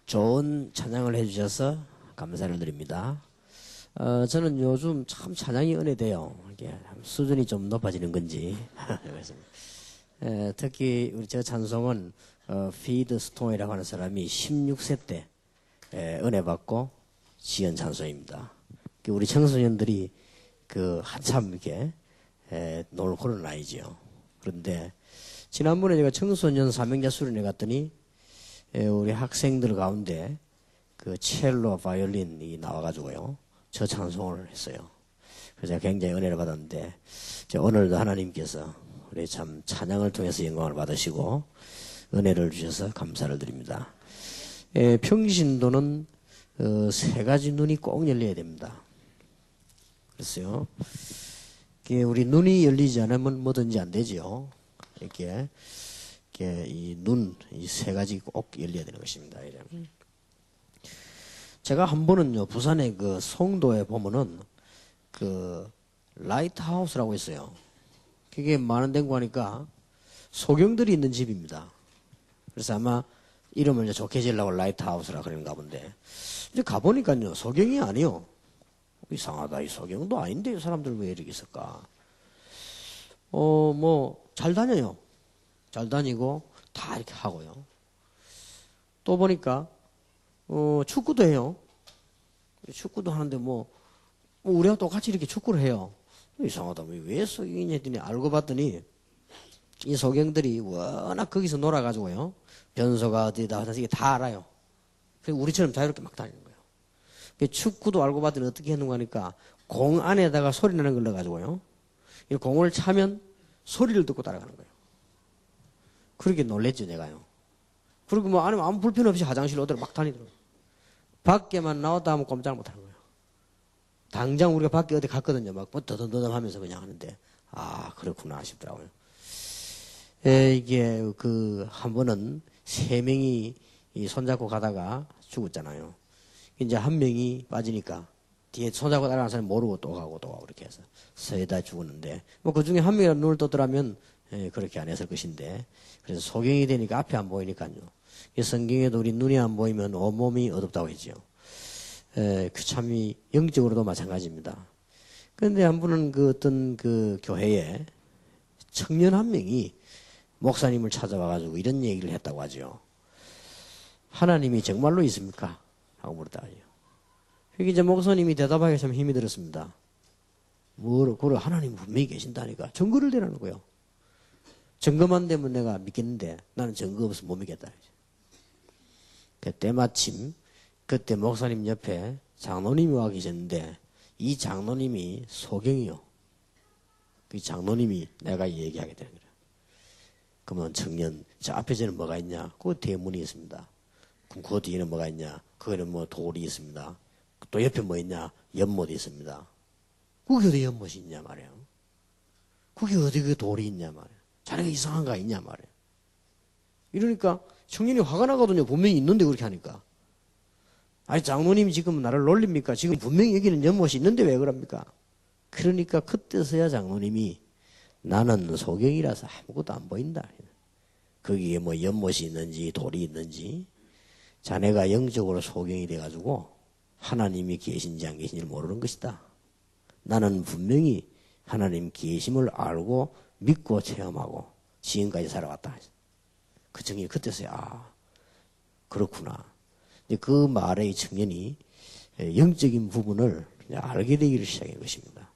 좋은 찬양을 해주셔서 감사를 드립니다. 저는 요즘 참 찬양이 은혜돼요. 이게 수준이 좀 높아지는 건지. 특히 우리 저 찬송은 피드 스톤이라고 하는 사람이 16세 때 은혜 받고 지은 찬송입니다. 우리 청소년들이 그 한참 이렇게 놀 그런 나이지요. 그런데 지난번에 제가 청소년 사명자 수련회 갔더니 우리 학생들 가운데 그 첼로 바이올린이 나와가지고요 저 찬송을 했어요. 그래서 제가 굉장히 은혜를 받았는데 오늘도 하나님께서 우리 참 찬양을 통해서 영광을 받으시고 은혜를 주셔서 감사를 드립니다. 평신도는 세 가지 눈이 꼭 열려야 됩니다. 그랬어요. 우리 눈이 열리지 않으면 뭐든지 안 되지요. 이렇게 이 눈, 이 세 가지 꼭 열려야 되는 것입니다. 제가 한 번은요, 부산의 그 송도에 보면은 그 라이트하우스라고 있어요. 그게 많은 데고 하니까 소경들이 있는 집입니다. 그래서 아마 이름을 이제 좋게 지으려고 라이트하우스라 그런가 본데. 이제 가보니까요, 소경이 아니요. 이상하다. 이 소경도 아닌데 이 사람들 왜 이렇게 있을까? 잘 다녀요. 잘 다니고 다 이렇게 하고요. 또 보니까 축구도 해요. 축구도 하는데 우리하고 똑같이 이렇게 축구를 해요. 이상하다. 왜 소경이냐 했더니 알고 봤더니 이 소경들이 워낙 거기서 놀아가지고요. 변소가 어디다 하든지 이게 다 알아요. 그래서 우리처럼 자유롭게 막 다니는 거예요. 축구도 알고 봤더니 어떻게 했는가 하니까 공 안에다가 소리 나는 걸 넣어가지고요. 이 공을 차면 소리를 듣고 따라가는 거예요. 그렇게 놀랬죠, 내가요. 그리고 아무 불편 없이 화장실 어디로 막 다니더라고요. 밖에만 나왔다 하면 꼼짝 못 하는 거예요. 당장 우리가 밖에 어디 갔거든요. 막 더듬더듬 하면서 그냥 하는데, 그렇구나 싶더라고요. 이게 한 번은 세 명이 손잡고 가다가 죽었잖아요. 이제 한 명이 빠지니까 뒤에 손잡고 따라가는 사람이 모르고 또 가고 이렇게 해서 세 다 죽었는데, 그 중에 한 명이라도 눈을 뜨더라면 그렇게 안 했을 것인데, 그래서 소경이 되니까 앞이 안 보이니까요. 이 성경에도 우리 눈이 안 보이면 온몸이 어둡다고 했죠. 참 영적으로도 마찬가지입니다. 그런데 한 분은 어떤 교회에 청년 한 명이 목사님을 찾아와가지고 이런 얘기를 했다고 하죠. 하나님이 정말로 있습니까? 하고 물었다고 하죠. 그게 이제 목사님이 대답하기 참 힘이 들었습니다. 그래, 하나님 분명히 계신다니까. 증거를 대라는 거예요. 증거만 되면 내가 믿겠는데 나는 증거 없으면 못 믿겠다. 그때 마침 그때 목사님 옆에 장로님이 와 계셨는데 이 장로님이 소경이요. 그 장로님이 내가 얘기하게 되는 거예요. 그러면 청년, 저 앞에 저는 뭐가 있냐? 그 대문이 있습니다. 그럼 그 뒤에는 뭐가 있냐? 그거는 돌이 있습니다. 또 옆에 뭐 있냐? 연못이 있습니다. 그게 어디 연못이 있냐 말이에요. 그게 어디 그 돌이 있냐 말이에요. 자네가 이상한 거 있냐 말이에요. 이러니까 청년이 화가 나거든요. 분명히 있는데 그렇게 하니까. 아니 장로님이 지금 나를 놀립니까? 지금 분명히 여기는 연못이 있는데 왜 그럽니까? 그러니까 그때서야 장로님이 나는 소경이라서 아무것도 안 보인다. 거기에 연못이 있는지 돌이 있는지 자네가 영적으로 소경이 돼가지고 하나님이 계신지 안 계신지를 모르는 것이다. 나는 분명히 하나님 계심을 알고 믿고 체험하고 지금까지 살아왔다. 그 청년이 그때서야 그렇구나. 그 말에 이 청년이 영적인 부분을 알게 되기를 시작한 것입니다.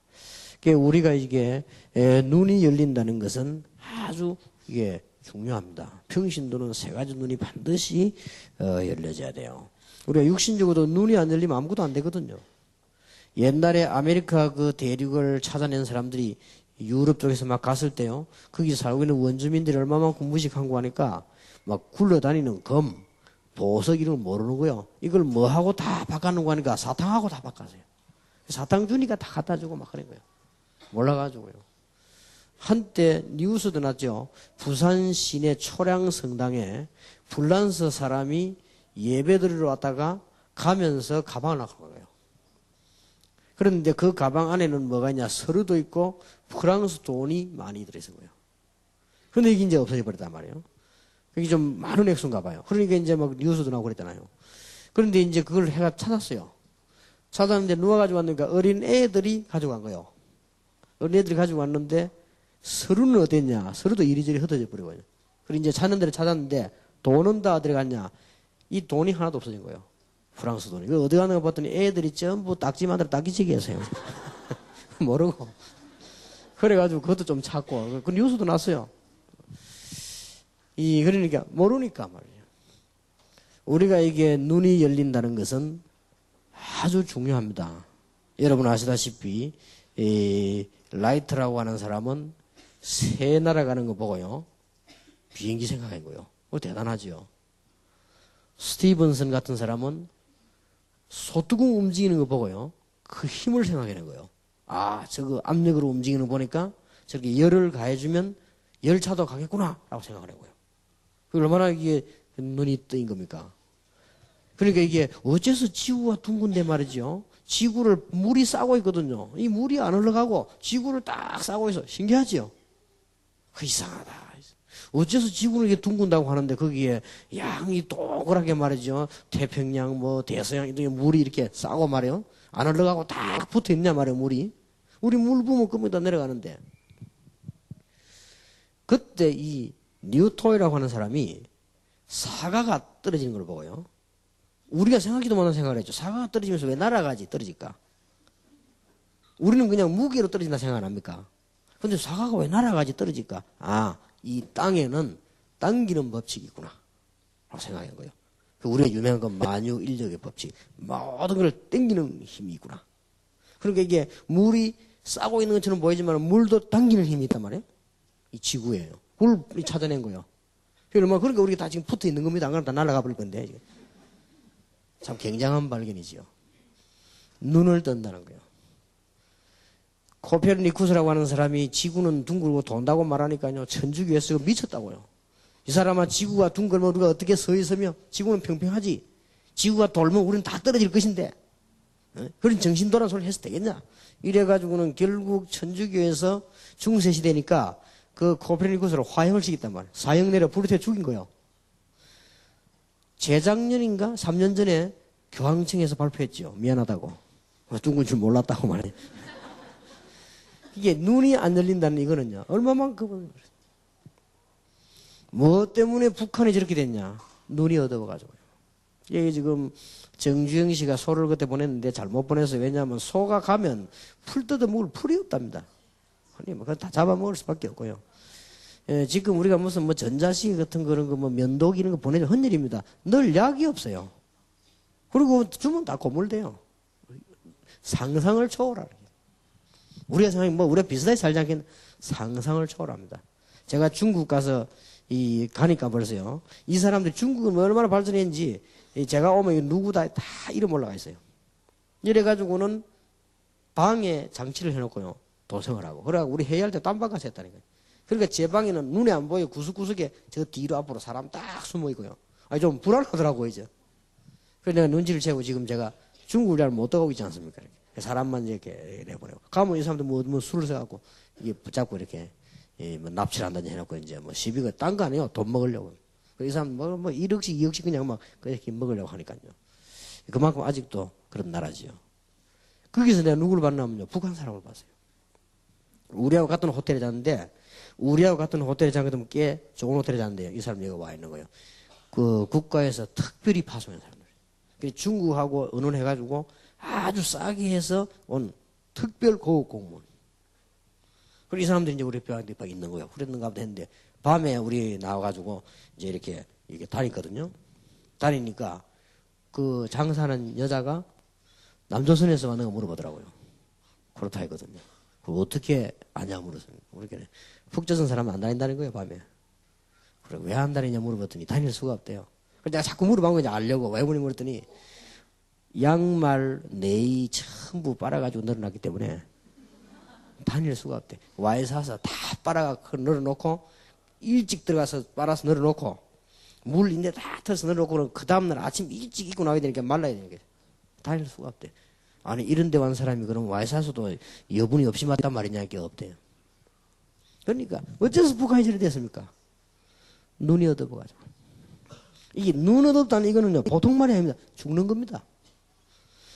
우리가 이게 눈이 열린다는 것은 아주 이게 중요합니다. 평신도는 세 가지 눈이 반드시 열려져야 돼요. 우리가 육신적으로 눈이 안 열리면 아무것도 안 되거든요. 옛날에 아메리카 대륙을 찾아낸 사람들이 유럽 쪽에서 막 갔을 때요. 거기 살고 있는 원주민들이 얼마만큼 무식한 거 하니까 막 굴러다니는 검, 보석 이런 걸 모르는 거요. 이걸 뭐하고 다 바꾸는 거 하니까 사탕하고 다 바꿨어요. 사탕 주니까 다 갖다 주고 막 그런 거예요. 몰라가지고요. 한때 뉴스도 났죠. 부산 시내 초량 성당에 불란서 사람이 예배 드리러 왔다가 가면서 가방을 놔간 거예요. 그런데 그 가방 안에는 뭐가 있냐? 서류도 있고 프랑스 돈이 많이 들어있는 거예요. 그런데 이게 이제 없어져 버렸단 말이에요. 이게 좀 많은 액수인가 봐요. 그러니까 이제 막 뉴스도 나오고 그랬잖아요. 그런데 이제 그걸 해가 찾았어요. 찾았는데 누가 가지고 왔는가? 어린 애들이 가져간 거예요. 어린 애들이 가지고 왔는데 서류는 어땠냐? 서류도 이리저리 흩어져 버리고요. 그리고 이제 찾는 데를 찾았는데 돈은 다 들어갔냐? 이 돈이 하나도 없어진 거예요. 프랑스 돈이. 어디 가는가 봤더니 애들이 전부 딱지 만들어 딱지치기 했어요. 모르고. 그래가지고 그것도 좀 찾고. 그 뉴스도 났어요. 그러니까 모르니까 말이에요. 우리가 이게 눈이 열린다는 것은 아주 중요합니다. 여러분 아시다시피 라이트라고 하는 사람은 새 날아가는 거 보고요. 비행기 생각한 거예요. 대단하죠. 스티븐슨 같은 사람은 소뚜껑 움직이는 거 보고요. 그 힘을 생각해낸 거예요. 아, 저거 압력으로 움직이는 거 보니까 저렇게 열을 가해주면 열차도 가겠구나 라고 생각을 한 거예요. 얼마나 이게 눈이 뜨인 겁니까? 그러니까 이게 어째서 지구가 둥근데 말이죠. 지구를 물이 싸고 있거든요. 이 물이 안 흘러가고 지구를 딱 싸고 있어. 신기하죠? 그 이상하다. 어째서 지구는 이게 둥근다고 하는데 거기에 양이 동그랗게 말이죠. 태평양, 대서양, 이렇게 물이 이렇게 싸고 말이요. 안 흘러가고 딱 붙어 있냐 말이에요, 물이. 우리 물 부으면 금방 내려가는데. 그때 이 뉴토이라고 하는 사람이 사과가 떨어지는 걸 보고요. 우리가 생각지도 못한 생각을 했죠. 사과가 떨어지면서 왜 날아가지, 떨어질까? 우리는 그냥 무게로 떨어진다 생각 안 합니까? 근데 사과가 왜 날아가지, 떨어질까? 아, 이 땅에는 당기는 법칙이 있구나. 라고 생각한 거예요. 우리가 유명한 건 만유인력의 법칙. 모든 걸 당기는 힘이 있구나. 그러니까 이게 물이 싸고 있는 것처럼 보이지만 물도 당기는 힘이 있단 말이에요. 이 지구예요. 그걸 찾아낸 거예요. 그러니까 우리가 다 지금 붙어 있는 겁니다. 안 그러면 다 날아가 버릴 건데. 참 굉장한 발견이지요. 눈을 뜬다는 거예요. 코페르니쿠스라고 하는 사람이 지구는 둥글고 돈다고 말하니까요. 천주교에서 미쳤다고요. 이 사람아 지구가 둥글면 우리가 어떻게 서 있으며 지구는 평평하지. 지구가 돌면 우리는 다 떨어질 것인데. 그런 정신 돌아온 소리를 해서 되겠냐. 이래가지고는 결국 천주교에서 중세시대니까 그 코페르니쿠스를 화형을 시켰단 말이에요. 사형 내려 불태워 죽인 거예요. 재작년인가 3년 전에 교황청에서 발표했죠. 미안하다고. 둥근 줄 몰랐다고 말해요. 이게 눈이 안 열린다는 이거는요. 얼마만큼 뭐 때문에 북한이 저렇게 됐냐. 눈이 어두워가지고요. 이게 지금 정주영 씨가 소를 그때 보냈는데 잘못 보냈어요. 왜냐하면 소가 가면 풀 뜯어 먹을 풀이 없답니다. 아니 뭐 다 잡아먹을 수밖에 없고요. 지금 우리가 무슨 전자식 같은 그런 거 면도기 이런 거 보내면 헛일입니다. 늘 약이 없어요. 그리고 주면 다 고물돼요. 상상을 초월하는. 우리가 생각해 우리가 비슷하게 살지 않겠나? 상상을 초월합니다. 제가 중국 가서 가니까 벌써요. 이 사람들이 중국은 얼마나 발전했는지 제가 오면 누구 다 이름 올라가 있어요. 이래가지고는 방에 장치를 해놓고요. 도성을 하고. 그래가지고 우리 회의할 때 딴방 가서 했다니까요. 그러니까 제 방에는 눈에 안 보여 구석구석에 저 뒤로 앞으로 사람 딱 숨어 있고요. 아니 좀 불안하더라고요, 이제. 그래서 내가 눈치를 채고 지금 제가 중국을 잘 못 떠가고 있지 않습니까? 이렇게. 사람만 이렇게 내보내고. 가면 이 사람들 뭐 술을 사갖고 이게 붙잡고 이렇게 납치를 한다니 해놓고 이제 시비가 딴 거 아니에요. 돈 먹으려고. 이 사람 1억씩 2억씩 그냥 막 그렇게 먹으려고 하니까요. 그만큼 아직도 그런 나라지요. 거기서 내가 누구를 봤냐면요. 북한 사람을 봤어요. 우리하고 같은 호텔에 잤는데 우리하고 같은 호텔에 자거든 꽤 좋은 호텔에 잤는데요. 이 사람 여기 와 있는 거예요. 그 국가에서 특별히 파송한 사람들. 그래서 중국하고 의논해가지고 아주 싸게 해서 온 특별 고급 공무원. 그리고 이 사람들이 이제 우리 뼈 밑에 있는 거예요. 그랬는가 보다 했는데 밤에 우리 나와가지고 이제 이렇게 다녔거든요. 다니니까 그 장사하는 여자가 남조선에서 왔는 거 물어보더라고요. 그렇다 했거든요. 그걸 어떻게 아냐 물었어요. 우리가 북조선 사람은 안 다닌다는 거예요, 밤에. 그래, 왜 안 다니냐 물어봤더니 다닐 수가 없대요. 그래서 내가 자꾸 물어본 거 이제 알려고 왜 물었더니 양말, 네이 전부 빨아가지고 늘어났기 때문에 다닐 수가 없대. 와이 사서 다 빨아가 늘어놓고 일찍 들어가서 빨아서 늘어놓고 물 인데 다 터서 늘어놓고 그 다음날 아침 일찍 입고 나가야 되니까 말라야 되니까 다닐 수가 없대. 아니 이런 데 온 사람이 그럼 와이 사서도 여분이 없이 맞단 말이냐 게 없대요. 그러니까 어째서 북한이 저리 됐습니까? 눈이 어두워가지고. 이게 눈 어둡다는 이거는요, 보통 말이 아닙니다. 죽는 겁니다.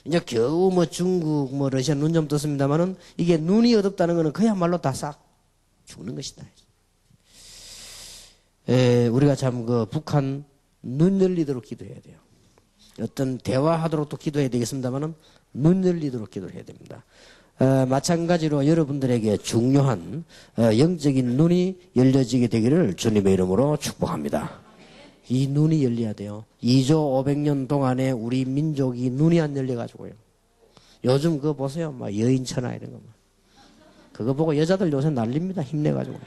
이제 겨우 뭐 중국, 뭐 러시아 눈 좀 떴습니다만은 이게 눈이 어둡다는 거는 그야말로 다 싹 죽는 것이다. 우리가 참 그 북한 눈 열리도록 기도해야 돼요. 어떤 대화하도록 또 기도해야 되겠습니다만은 눈 열리도록 기도를 해야 됩니다. 마찬가지로 여러분들에게 중요한 영적인 눈이 열려지게 되기를 주님의 이름으로 축복합니다. 이 눈이 열려야 돼요. 2조 500년 동안에 우리 민족이 눈이 안 열려가지고요. 요즘 그거 보세요. 막 여인천하 이런 거. 그거 보고 여자들 요새 난립니다. 힘내가지고.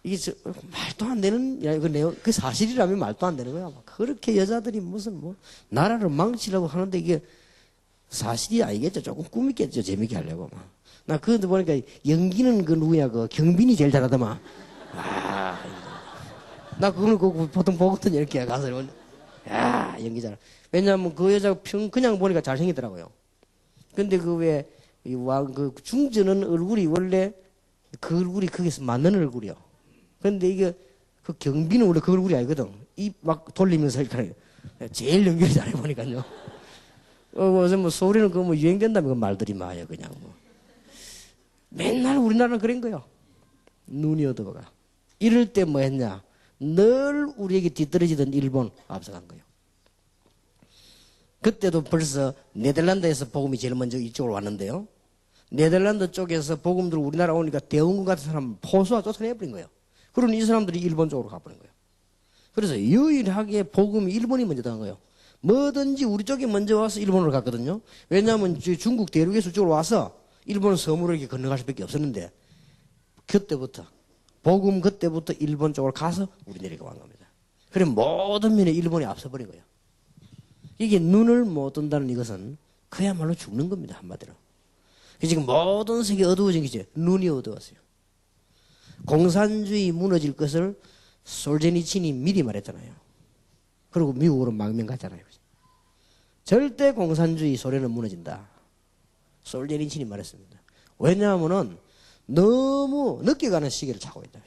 이게 말도 안 되는, 그 사실이라면 말도 안 되는 거야. 그렇게 여자들이 무슨 나라를 망치려고 하는데 이게 사실이 아니겠죠. 조금 꿈있겠죠. 재밌게 하려고. 나 그거 보니까 연기는 그 누구야. 그 경빈이 제일 잘하더만. 나 그걸 보통 보거든요. 이렇게 가서. 야, 연기 잘. 왜냐하면 그 여자가 그냥 보니까 잘생기더라고요. 근데 그 중저는 얼굴이 원래 그 얼굴이 거기서 맞는 얼굴이요. 근데 이게 그 경비는 원래 그 얼굴이 아니거든. 입 막 돌리면서 이렇게 제일 연기를 잘해 보니까요. 어제 소리는 그거 유행된다면 그 말들이 마요 그냥 맨날 우리나라는 그런 거요. 눈이 어두워가. 이럴 때 뭐 했냐? 늘 우리에게 뒤떨어지던 일본 앞서간 거예요. 그때도 벌써 네덜란드에서 복음이 제일 먼저 이쪽으로 왔는데요. 네덜란드 쪽에서 복음 들고 우리나라 오니까 대원군 같은 사람 포수와 쫓아내버린 거예요. 그러니 이 사람들이 일본 쪽으로 가버린 거예요. 그래서 유일하게 복음이 일본이 먼저 당한 거예요. 뭐든지 우리 쪽에 먼저 와서 일본으로 갔거든요. 왜냐하면 중국 대륙에서 쪽으로 와서 일본 섬으로 이렇게 건너갈 수밖에 없었는데 그때부터 일본 쪽으로 가서 우리 내려간 겁니다. 그래 모든 면에 일본이 앞서버린 거예요. 이게 눈을 못 뜬다는 이것은 그야말로 죽는 겁니다. 한마디로. 지금 모든 세계 어두워진 게 눈이 어두웠어요. 공산주의 무너질 것을 솔제니친이 미리 말했잖아요. 그리고 미국으로 망명 갔잖아요. 절대 공산주의 소련은 무너진다. 솔제니친이 말했습니다. 왜냐하면은 너무 늦게 가는 시기를 차고 있다.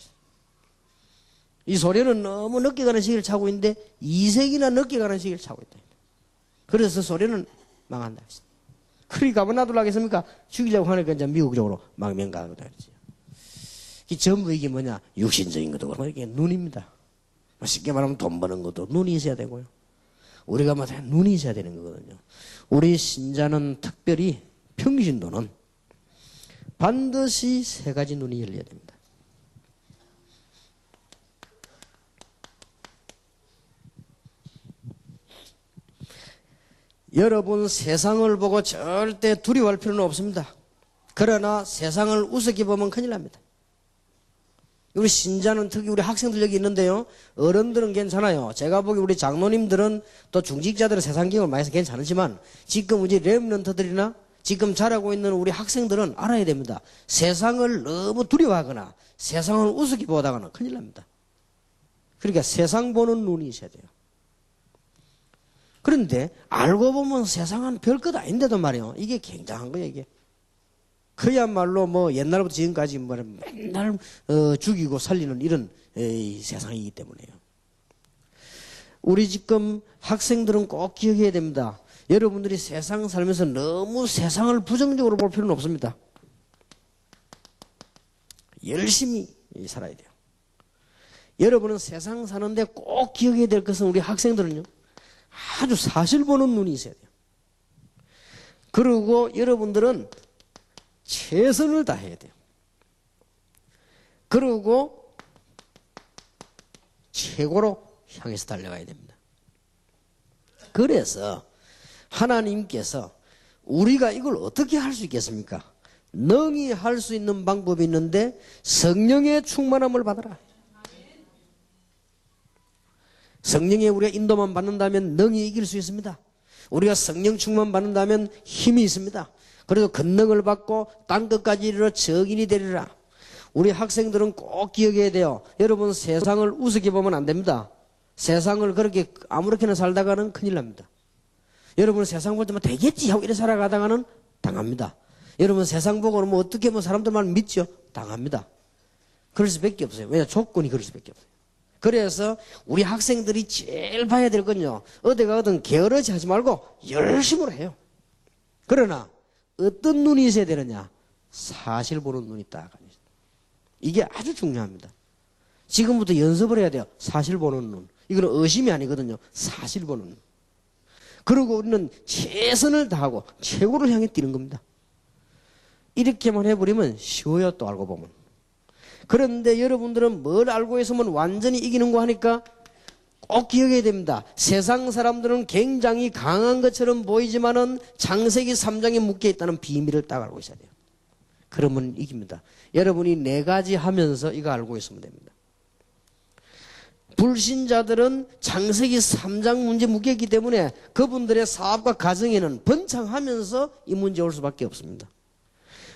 이 소련은 너무 늦게 가는 시기를 차고 있는데 2세기나 늦게 가는 시기를 차고 있다. 그래서 소련은 망한다. 그러니까 가만 놔두려고 했습니까? 죽이려고 하니까 이제 미국 쪽으로 망명 가거든. 이 전부 이게 뭐냐? 육신적인 것도 그렇고 이게 눈입니다. 쉽게 말하면 돈 버는 것도 눈이 있어야 되고요. 우리가 뭐 다 눈이 있어야 되는 거거든요. 우리 신자는 특별히 평신도는 반드시 3가지 눈이 열려야 됩니다. 여러분 세상을 보고 절대 두려워할 필요는 없습니다. 그러나 세상을 우습게 보면 큰일 납니다. 우리 신자는 특히 우리 학생들 여기 있는데요. 어른들은 괜찮아요. 제가 보기 우리 장로님들은 또 중직자들은 세상 경험을 많이 해서 괜찮지만 지금 우리 렘넌트들이나 지금 자라고 있는 우리 학생들은 알아야 됩니다. 세상을 너무 두려워하거나 세상을 우습게 보다가는 큰일 납니다. 그러니까 세상 보는 눈이 있어야 돼요. 그런데 알고 보면 세상은 별것 아닌데도 말이에요. 이게 굉장한 거예요, 이게. 그야말로 뭐 옛날부터 지금까지 뭐 맨날 죽이고 살리는 이런 세상이기 때문에요. 우리 지금 학생들은 꼭 기억해야 됩니다. 여러분들이 세상 살면서 너무 세상을 부정적으로 볼 필요는 없습니다. 열심히 살아야 돼요. 여러분은 세상 사는데 꼭 기억해야 될 것은 우리 학생들은요. 아주 사실 보는 눈이 있어야 돼요. 그리고 여러분들은 최선을 다해야 돼요. 그리고 최고로 향해서 달려가야 됩니다. 그래서 하나님께서 우리가 이걸 어떻게 할 수 있겠습니까? 능히 할 수 있는 방법이 있는데 성령의 충만함을 받아라. 성령의 우리가 인도만 받는다면 능히 이길 수 있습니다. 우리가 성령 충만 받는다면 힘이 있습니다. 그래서 권능을 받고 땅끝까지 이르러 정인이 되리라. 우리 학생들은 꼭 기억해야 돼요. 여러분 세상을 우습게 보면 안 됩니다. 세상을 그렇게 아무렇게나 살다가는 큰일 납니다. 여러분 세상 볼 때만 되겠지 하고 이래 살아가다가는 당합니다. 여러분 세상 보고는 뭐 어떻게 뭐 사람들 말 믿죠? 당합니다. 그럴 수밖에 없어요. 왜냐 조건이 그럴 수밖에 없어요. 그래서 우리 학생들이 제일 봐야 될 건요, 어디 가든 게으르지 하지 말고 열심으로 해요. 그러나 어떤 눈이 있어야 되느냐? 사실 보는 눈이 딱. 이게 아주 중요합니다. 지금부터 연습을 해야 돼요. 사실 보는 눈. 이거는 의심이 아니거든요. 사실 보는 눈. 그리고 우리는 최선을 다하고 최고를 향해 뛰는 겁니다. 이렇게만 해버리면 쉬워요, 또 알고 보면. 그런데 여러분들은 뭘 알고 있으면 완전히 이기는 거 하니까 꼭 기억해야 됩니다. 세상 사람들은 굉장히 강한 것처럼 보이지만은 창세기 3장에 묶여 있다는 비밀을 딱 알고 있어야 돼요. 그러면 이깁니다. 여러분이 4가지 하면서 이거 알고 있으면 됩니다. 불신자들은 창세기 3장 문제 묶여있기 때문에 그분들의 사업과 가정에는 번창하면서 이 문제 올 수밖에 없습니다.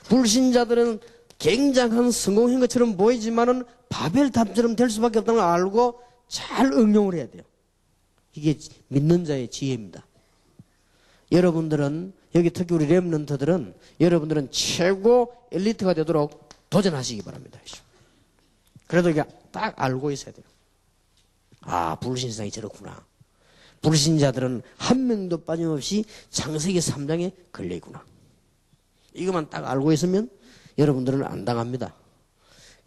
불신자들은 굉장한 성공한 것처럼 보이지만은 바벨탑처럼 될 수밖에 없다는 걸 알고 잘 응용을 해야 돼요. 이게 믿는 자의 지혜입니다. 여러분들은, 여기 특히 우리 렘넌트들은 여러분들은 최고 엘리트가 되도록 도전하시기 바랍니다. 그래도 이게 딱 알고 있어야 돼요. 아, 불신상이 저렇구나. 불신자들은 한 명도 빠짐없이 창세기 3장에 걸려있구나. 이것만 딱 알고 있으면 여러분들은 안 당합니다.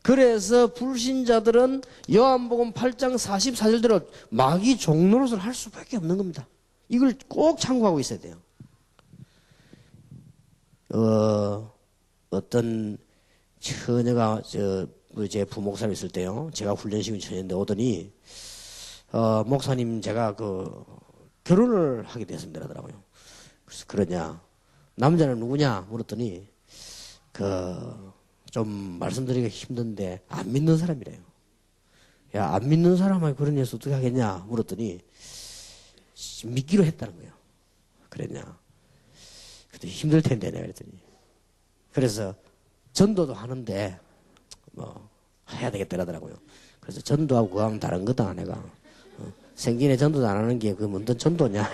그래서 불신자들은 요한복음 8장 44절대로 마귀 종노릇을 할 수밖에 없는 겁니다. 이걸 꼭 참고하고 있어야 돼요. 어떤 처녀가 제 부목사로 있을 때요, 제가 훈련시킨 처녀인데 오더니 목사님, 제가 결혼을 하게 됐습니다 하더라고요. 그래서 그러냐, 남자는 누구냐 물었더니 좀 말씀드리기가 힘든데 안 믿는 사람이래요. 야, 안 믿는 사람하고 그런 일에서 어떻게 하겠냐 물었더니 믿기로 했다는 거예요. 그랬냐? 그때 힘들 텐데 내가 그랬더니, 그래서 전도도 하는데 뭐 해야 되겠다 하더라고요. 그래서 전도하고 그거하면 다른 거다. 내가 생긴에 전도도 안 하는 게 그 뭔 전도냐.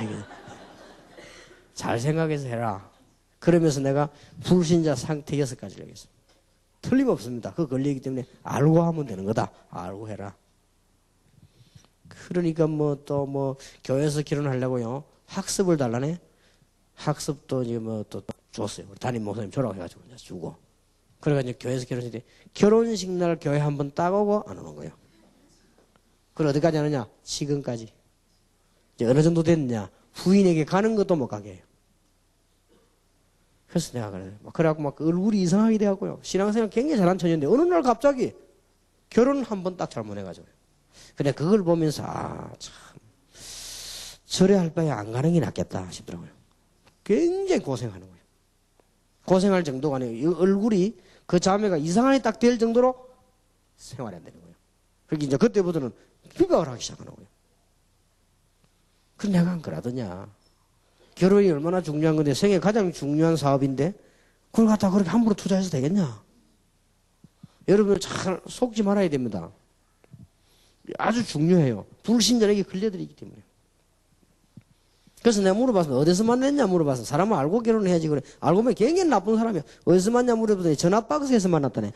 잘 생각해서 해라. 그러면서 내가 불신자 상태 6가지를 얘기했어. 틀림없습니다. 그거 걸리기 때문에 알고 하면 되는 거다. 알고 해라. 그러니까 교회에서 결혼하려고요, 학습을 달라네. 학습도 이제 또 줬어요. 우리 담임 목사님 주라고 해가지고 이제 주고. 그래가지고 교회에서 결혼식 때 결혼식 날 교회 한번 따가고 안 오는 거예요. 그걸 어디까지 하느냐? 지금까지. 이제 어느 정도 됐느냐? 부인에게 가는 것도 못 가게 해요. 그래서 내가 그래갖고 얼굴이 이상하게 돼갖고요. 신앙생활 굉장히 잘한 처녀인데 어느 날 갑자기 결혼 한번 딱 잘못해가지고. 근데 그걸 보면서 참 절에 할 바에 안 가는 게 낫겠다 싶더라고요. 굉장히 고생하는 거예요. 고생할 정도가 아니에요. 얼굴이 그 자매가 이상하게 딱 될 정도로 생활이 안 되는 거예요. 그러니까 이제 그때부터는 비방을 하기 시작하는 거예요. 그럼 내가 안 그러더냐. 결혼이 얼마나 중요한 건데, 생애 가장 중요한 사업인데 그걸 갖다 그렇게 함부로 투자해서 되겠냐. 여러분들 잘 속지 말아야 됩니다. 아주 중요해요. 불신자에게 걸려들이기 때문에. 그래서 내가 물어봤습니다. 어디서 만났냐 물어봤어. 사람은 알고 결혼해야지. 그래. 알고 보면 굉장히 나쁜 사람이야. 어디서 만났냐 물어봤더니 전화박스에서 만났다네.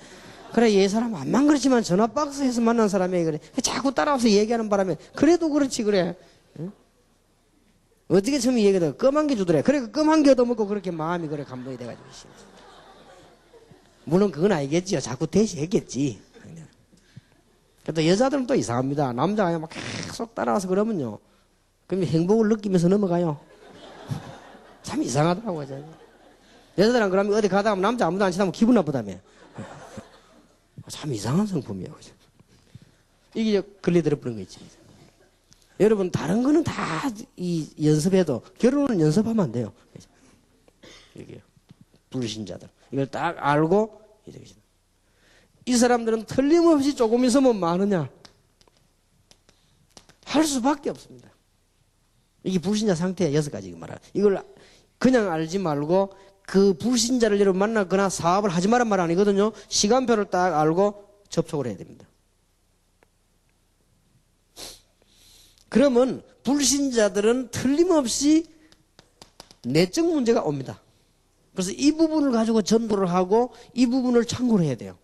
그래, 얘 사람 안만 그렇지만 전화박스에서 만난 사람이야. 그래. 자꾸 따라와서 얘기하는 바람에 그래도 그렇지 그래. 응? 어떻게 처음에 얘기하다가 껌 한 개 주더래. 그래, 껌 한 개 얻어먹고 그렇게 마음이 그래 감동이 돼가지고. 물론 그건 아니겠지요. 자꾸 대시했겠지. 또 여자들은 또 이상합니다. 남자가 막 계속 따라와서 그러면요, 그럼 행복을 느끼면서 넘어가요. 참 이상하더라고요. 여자들은 그러면 어디 가다가 남자 아무도 안 치다면 기분 나쁘다며. 참 이상한 성품이에요. 이게 걸려들어 버린 거 있지. 여러분, 다른 거는 다 연습해도 결혼은 연습하면 안 돼요. 이게 불신자들. 이걸 딱 알고, 이 사람들은 틀림없이 조금 있으면 많으냐? 할 수밖에 없습니다. 이게 불신자 상태야. 6가지 말이야. 이걸 그냥 알지 말고 그 불신자를 여러분 만나거나 사업을 하지 말란 말 아니거든요. 시간표를 딱 알고 접촉을 해야 됩니다. 그러면 불신자들은 틀림없이 내적 문제가 옵니다. 그래서 이 부분을 가지고 전도를 하고 이 부분을 참고를 해야 돼요.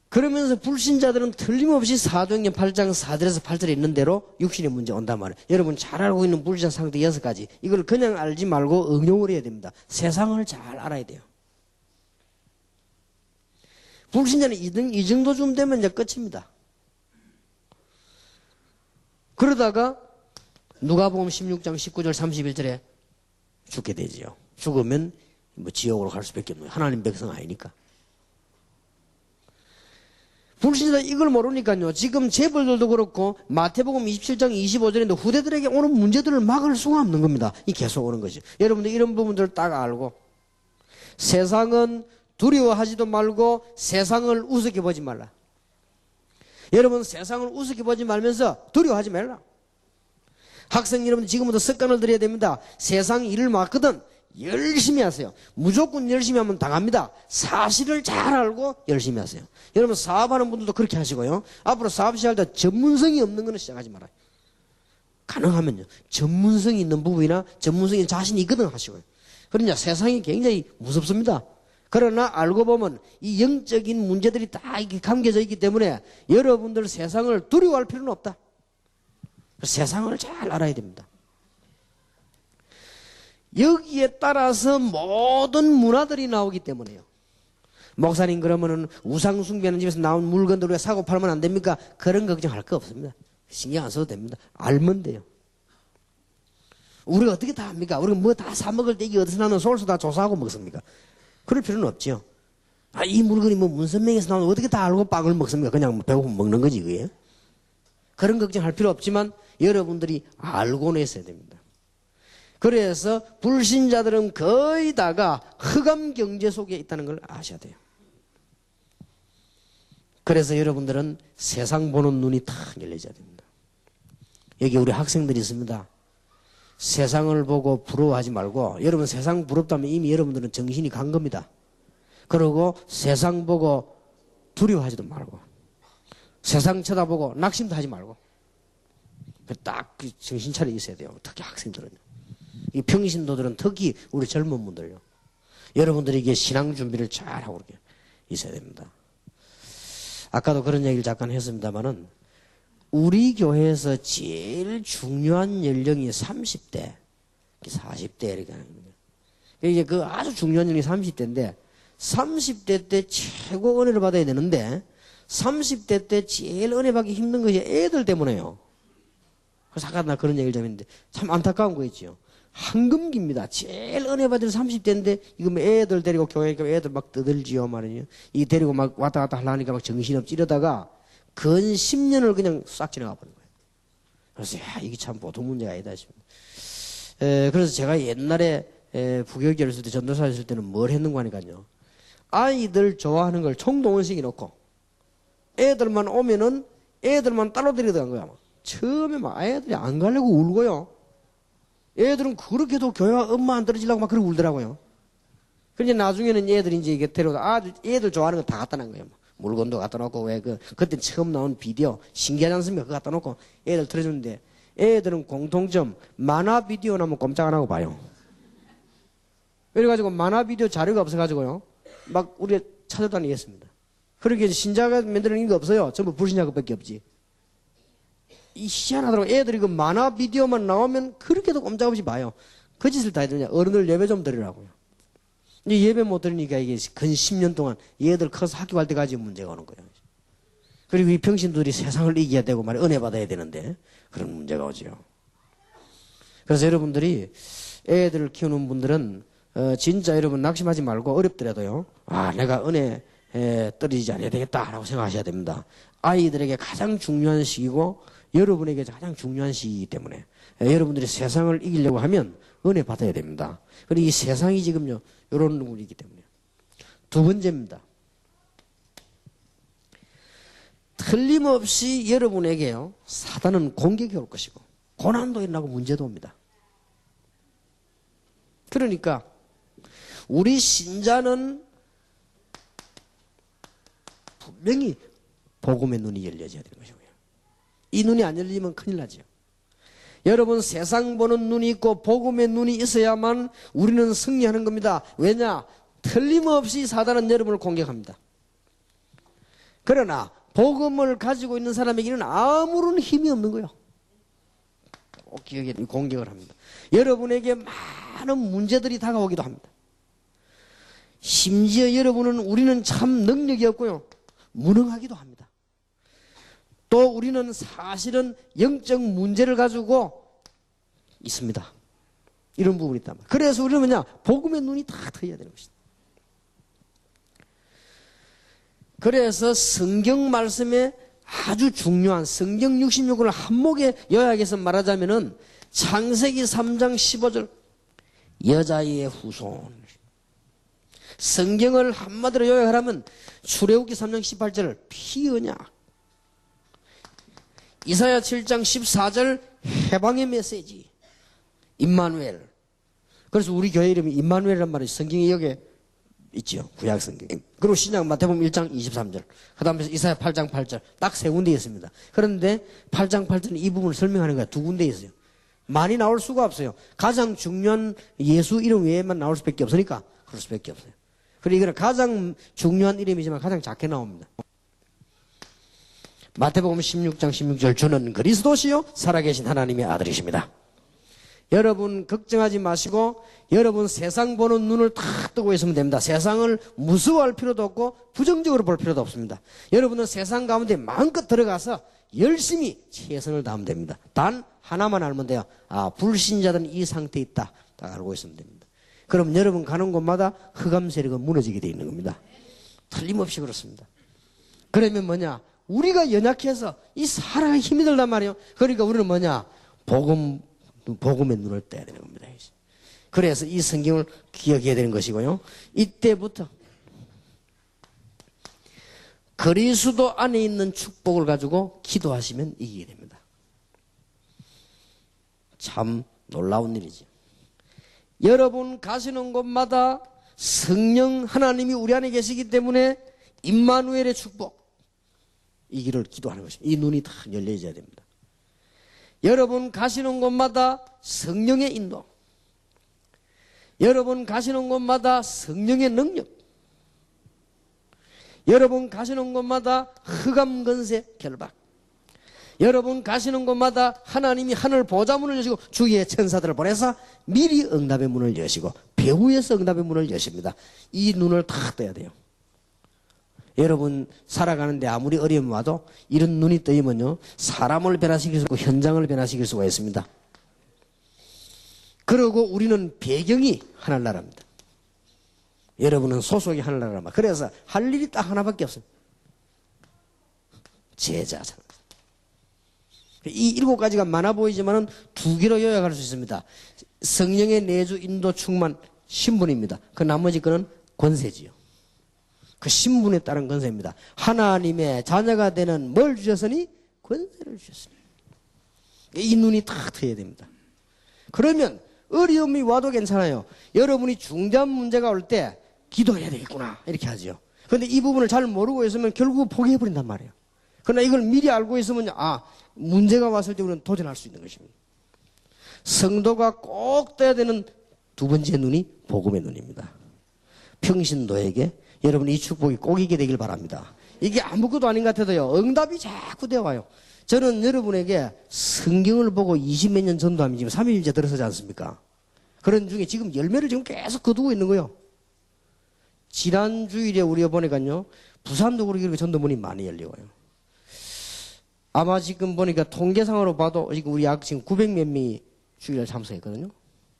그러면서 불신자들은 틀림없이 사도행전 8장 4절에서 8절에 있는 대로 육신의 문제 온단 말이에요. 여러분 잘 알고 있는 불신자 상태 6가지. 이걸 그냥 알지 말고 응용을 해야 됩니다. 세상을 잘 알아야 돼요. 불신자는 이 정도쯤 되면 이제 끝입니다. 그러다가 누가복음 16장 19절 31절에 죽게 되지요. 죽으면 뭐 지옥으로 갈 수밖에 없는 거예요. 하나님 백성 아니니까. 불신자 이걸 모르니까요. 지금 재벌들도 그렇고 마태복음 27장 25절인데 후대들에게 오는 문제들을 막을 수가 없는 겁니다. 이 계속 오는 거죠. 여러분들 이런 부분들을 딱 알고 세상은 두려워하지도 말고 세상을 우습게 보지 말라. 여러분 세상을 우습게 보지 말면서 두려워하지 말라. 학생 여러분 지금부터 습관을 들여야 됩니다. 세상 일을 맡거든 열심히 하세요. 무조건 열심히 하면 당합니다. 사실을 잘 알고 열심히 하세요. 여러분 사업하는 분들도 그렇게 하시고요. 앞으로 사업 시작할 때 전문성이 없는 거는 시작하지 말아요. 가능하면요. 전문성이 있는 부분이나 전문성이 자신이 있거든 하시고요. 그러냐 세상이 굉장히 무섭습니다. 그러나 알고 보면 이 영적인 문제들이 다 이렇게 감겨져 있기 때문에 여러분들 세상을 두려워할 필요는 없다. 세상을 잘 알아야 됩니다. 여기에 따라서 모든 문화들이 나오기 때문에요. 목사님 그러면은 우상 숭배하는 집에서 나온 물건들 왜 사고 팔면 안 됩니까? 그런 걱정할 거 없습니다. 신경 안 써도 됩니다. 알면 돼요. 우리가 어떻게 다 합니까? 우리가 뭐 다 사 먹을 때 이게 어디서 나는 소울서 다 조사하고 먹습니까? 그럴 필요는 없죠. 아, 이 물건이 뭐 문선명에서 나오는 어떻게 다 알고 빵을 먹습니까? 그냥 배고프면 먹는 거지 그게. 그런 걱정할 필요 없지만 여러분들이 알고는 있어야 됩니다. 그래서 불신자들은 거의 다가 흑암 경제 속에 있다는 걸 아셔야 돼요. 그래서 여러분들은 세상 보는 눈이 탁 열려져야 됩니다. 여기 우리 학생들이 있습니다. 세상을 보고 부러워하지 말고 여러분 세상 부럽다면 이미 여러분들은 정신이 간 겁니다. 그리고 세상 보고 두려워하지도 말고 세상 쳐다보고 낙심도 하지 말고 딱 정신 차려 있어야 돼요. 특히 학생들은요. 이 평신도들은 특히 우리 젊은 분들요. 여러분들이 이게 신앙 준비를 잘 하고 이렇게 있어야 됩니다. 아까도 그런 얘기를 잠깐 했습니다만은 우리 교회에서 제일 중요한 연령이 30대, 40대 이렇게 하는 겁니다. 이게 그 아주 중요한 연령이 30대인데 30대 때 최고 은혜를 받아야 되는데 30대 때 제일 은혜 받기 힘든 것이 애들 때문에요. 그래서 아까 나 그런 얘기를 좀 했는데 참 안타까운 거 있죠. 황금기입니다. 제일 은혜 받을 30대인데 이거 뭐 애들 데리고 교회 가면 애들 막 떠들지요 말이에요. 이 데리고 막 왔다 갔다 하려니까 막 정신없이 이러다가 근 10년을 그냥 싹 지나가 버린 거예요. 그래서 야 이게 참 보통 문제가 아니다 싶습니다. 그래서 제가 옛날에 부교육자를 쓸 때 전도사를 쓸 때는 뭘 했는가 하니까요. 아이들 좋아하는 걸 총동원시켜 놓고 애들만 오면은 애들만 따로 데려간 거야. 처음에 막 애들이 안 가려고 울고요. 애들은 그렇게도 교회와 엄마 안 떨어지려고 막 그러고 울더라고요. 그런데 나중에는 애들이 이제 이게 데려다 애들 좋아하는 거 다 갖다 놓은 거예요. 물건도 갖다 놓고 왜 그때 처음 나온 비디오 신기하지 않습니까? 그거 갖다 놓고 애들 틀어주는데 애들은 공통점 만화 비디오 나면 꼼짝 안 하고 봐요. 그래가지고 만화 비디오 자료가 없어가지고요. 막 우리가 찾아다니겠습니다. 그렇게 신자가 만드는 게 없어요. 전부 불신자 것밖에 없지. 이 희한하더라고. 애들이 그 만화 비디오만 나오면 그렇게도 꼼짝없이 봐요. 그 짓을 다 해드냐. 어른들 예배 좀 드리라고요. 이제 예배 못 드리니까 이게 근 10년 동안 얘들 커서 학교 갈 때까지 문제가 오는 거예요. 그리고 이 평신들이 세상을 이겨야 되고 말이야. 은혜 받아야 되는데 그런 문제가 오죠. 그래서 여러분들이 애들을 키우는 분들은 진짜 여러분 낙심하지 말고 어렵더라도요. 아 내가 은혜 떨어지지 않아야 되겠다라고 생각하셔야 됩니다. 아이들에게 가장 중요한 시기고 여러분에게 가장 중요한 시기이기 때문에 여러분들이 세상을 이기려고 하면 은혜 받아야 됩니다. 그리고 이 세상이 지금요 이런 누구이기 때문에 두 번째입니다. 틀림없이 여러분에게요 사단은 공격이 올 것이고 고난도 일어나고 문제도 옵니다. 그러니까 우리 신자는 분명히 복음의 눈이 열려져야 되는 것이고요. 이 눈이 안 열리면 큰일 나죠. 여러분 세상 보는 눈이 있고 복음의 눈이 있어야만 우리는 승리하는 겁니다. 왜냐? 틀림없이 사단은 여러분을 공격합니다. 그러나 복음을 가지고 있는 사람에게는 아무런 힘이 없는 거예요. 꼭 기억해, 공격을 합니다. 여러분에게 많은 문제들이 다가오기도 합니다. 심지어 여러분은 우리는 참 능력이 없고요, 무능하기도 합니다. 또 우리는 사실은 영적 문제를 가지고 있습니다. 이런 부분이 있단 말이에요. 그래서 우리는 뭐냐, 복음의 눈이 다 트여야 되는 것이다. 그래서 성경 말씀에 아주 중요한 성경 66권을 한목에 요약해서 말하자면은 창세기 3장 15절 여자의 후손. 성경을 한마디로 요약하라면 출애굽기 3장 18절 피언약, 이사야 7장 14절 해방의 메시지, 임마누엘. 그래서 우리 교회 이름이 임마누엘이란 말이 성경에 여기에 있죠. 구약 성경. 그리고 신약 마태복음 1장 23절. 그 다음에 이사야 8장 8절. 딱 세 군데 있습니다. 그런데 8장 8절은 이 부분을 설명하는 거야. 두 군데 있어요. 많이 나올 수가 없어요. 가장 중요한 예수 이름 외에만 나올 수밖에 없으니까 그럴 수밖에 없어요. 그리고 이거는 가장 중요한 이름이지만 가장 작게 나옵니다. 마태복음 16장 16절 주는 그리스도시요 살아계신 하나님의 아들이십니다. 여러분 걱정하지 마시고 여러분 세상 보는 눈을 탁 뜨고 있으면 됩니다. 세상을 무서워할 필요도 없고 부정적으로 볼 필요도 없습니다. 여러분은 세상 가운데 마음껏 들어가서 열심히 최선을 다하면 됩니다. 단 하나만 알면 돼요. 아, 불신자들은 이 상태에 있다. 딱 알고 있으면 됩니다. 그럼 여러분 가는 곳마다 흑암 세력은 무너지게 되어 있는 겁니다. 틀림없이 그렇습니다. 그러면 뭐냐, 우리가 연약해서 이 살아갈 힘이 들단 말이에요. 그러니까 우리는 뭐냐, 복음의 눈을 떼야 되는 겁니다. 그래서 이 성경을 기억해야 되는 것이고요. 이때부터 그리스도 안에 있는 축복을 가지고 기도하시면 이기게 됩니다. 참 놀라운 일이죠. 여러분 가시는 곳마다 성령 하나님이 우리 안에 계시기 때문에 임마누엘의 축복, 이 길을 기도하는 것입니다. 이 눈이 다 열려져야 됩니다. 여러분 가시는 곳마다 성령의 인도, 여러분 가시는 곳마다 성령의 능력, 여러분 가시는 곳마다 흑암 권세 결박, 여러분 가시는 곳마다 하나님이 하늘 보좌문을 여시고 주위의 천사들을 보내서 미리 응답의 문을 여시고 배후에서 응답의 문을 여십니다. 이 눈을 다 떠야 돼요. 여러분 살아가는데 아무리 어려움이 와도 이런 눈이 뜨이면요, 사람을 변화시킬 수 있고 현장을 변화시킬 수가 있습니다. 그리고 우리는 배경이 하늘나라입니다. 여러분은 소속이 하늘나라입니다. 그래서 할 일이 딱 하나밖에 없습니다. 제자잖아요. 이 7가지가 많아 보이지만은 2개로 요약할 수 있습니다. 성령의 내주 인도 충만 신분입니다. 그 나머지 거는 권세지요. 그 신분에 따른 권세입니다. 하나님의 자녀가 되는 뭘 주셨으니? 권세를 주셨습니다. 이 눈이 탁 트여야 됩니다. 그러면 어려움이 와도 괜찮아요. 여러분이 중대한 문제가 올 때 기도해야 되겠구나 이렇게 하죠. 그런데 이 부분을 잘 모르고 있으면 결국 포기해버린단 말이에요. 그러나 이걸 미리 알고 있으면 문제가 왔을 때 우리는 도전할 수 있는 것입니다. 성도가 꼭 떠야 되는 두 번째 눈이 복음의 눈입니다. 평신도에게 여러분 이 축복이 꼭 있게 되길 바랍니다. 이게 아무것도 아닌 것 같아도요, 응답이 자꾸 되어와요. 저는 여러분에게 성경을 보고 20몇 년 전도하면 지금 3일째 들어서지 않습니까? 그런 중에 지금 열매를 지금 계속 거두고 있는 거예요. 지난 주일에 우리가 보니까요, 부산도 그렇게 전도문이 많이 열려와요. 아마 지금 보니까 통계상으로 봐도 지금 우리 약 지금 900몇 명이 주일날 참석했거든요.